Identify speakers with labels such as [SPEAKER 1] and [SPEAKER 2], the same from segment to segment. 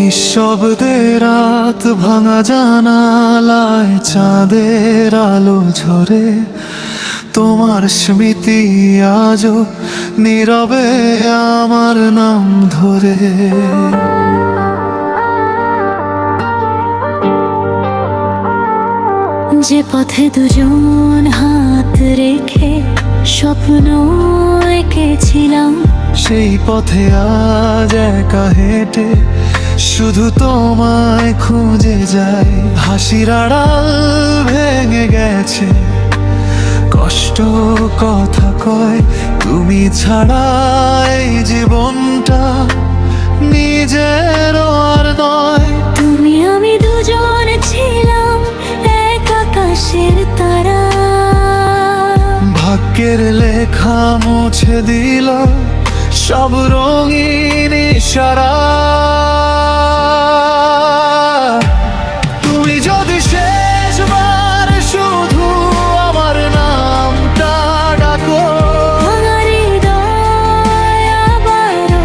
[SPEAKER 1] নিঃশব্দে রাত ভাঙা জানালায় চাঁদের আলো ঝরে, তোমার স্মৃতি আজও নীরবে আমার নাম ধরে।
[SPEAKER 2] যে পথে দুজন হাত রেখে স্বপ্ন এঁকেছিলাম,
[SPEAKER 1] সেই পথে আজ একা হেঁটে শুধু তোমায় খুঁজে যাই। হাসির আড়াল ভেঙে গেছে, কষ্ট কথা কয়, তুমি ছাড়া এই জীবনটা নিজের আর নয়।
[SPEAKER 2] তুমি আমি দুজন ছিলাম এক আকাশের তারা,
[SPEAKER 1] ভাগ্যের লেখা মুছে দিল সব রঙিন ইশারা। তুমি যদি শেষবার শুধু আমার নামটা ডাকো,
[SPEAKER 2] আমার হৃদয় আবারও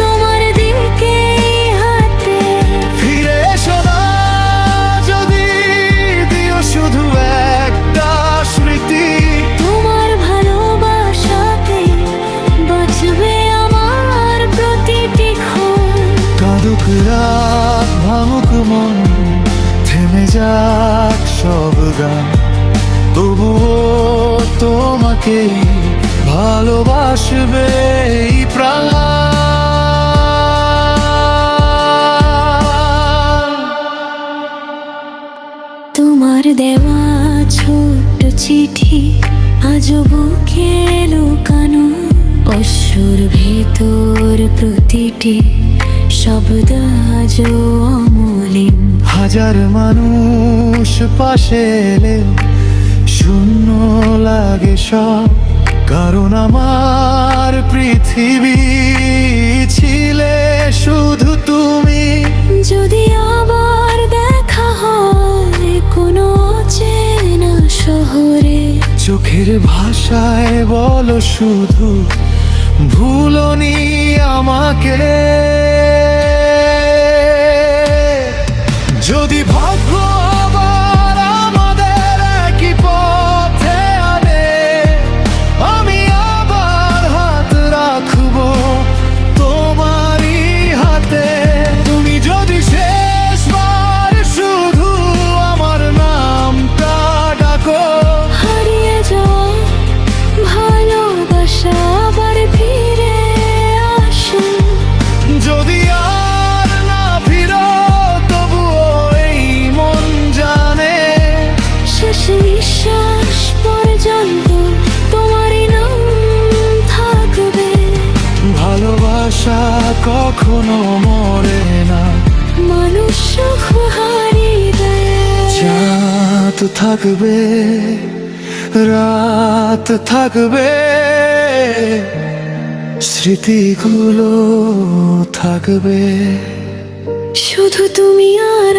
[SPEAKER 2] তোমার দিকে হাঁটে।
[SPEAKER 1] ফিরে এসো না যদি, দিও শুধু একটা স্মৃতি।
[SPEAKER 2] তোমার ভালোবাসাতে বাঁচবে আমার প্রতিটি ক্ষণ।
[SPEAKER 1] কাঁদুক রাত ভাঙুক মন, থেমে যাক সব গান, তবুও তোমাকে ভালোবাসবে এই প্রাণ।
[SPEAKER 2] তোমার দেওয়া ছোট্ট চিঠি আজও বুকে লুকানো, অশ্রুর ভেতর প্রতিটি শব্দ আজও অমলিন।
[SPEAKER 1] হাজার মানুষ পাশে এলে শূন্য লাগে সব, কারণ আমার পৃথিবী ছিলে শুধু তুমি।
[SPEAKER 2] যদি আবার দেখা হয় কোনো অচেনা শহরে,
[SPEAKER 1] চোখের ভাষায় বলো শুধু ভুলনি আমাকে। যদি ভাগ্য আবার আমাদের একই পথে আনে, আমি আবার হাত রাখবো তোমারই হাতে। তুমি যদি শেষবার শুধু আমার নামটা ডাকো,
[SPEAKER 2] হারিয়ে যাওয়া ভালোবাসা আবার ফিরে আসে।
[SPEAKER 1] যদি আর না ফিরো তবুও এই মন জানে,
[SPEAKER 2] শেষ নিঃশ্বাস পর্যন্ত তোমারই নাম থাকবে।
[SPEAKER 1] ভালোবাসা কখনো মরে না,
[SPEAKER 2] মানুষ সুখ হারিয়ে
[SPEAKER 1] চাঁদ থাকবে রাত থাকবে, স্মৃতিগুলো থাকবে।
[SPEAKER 2] শুধু তুমি আর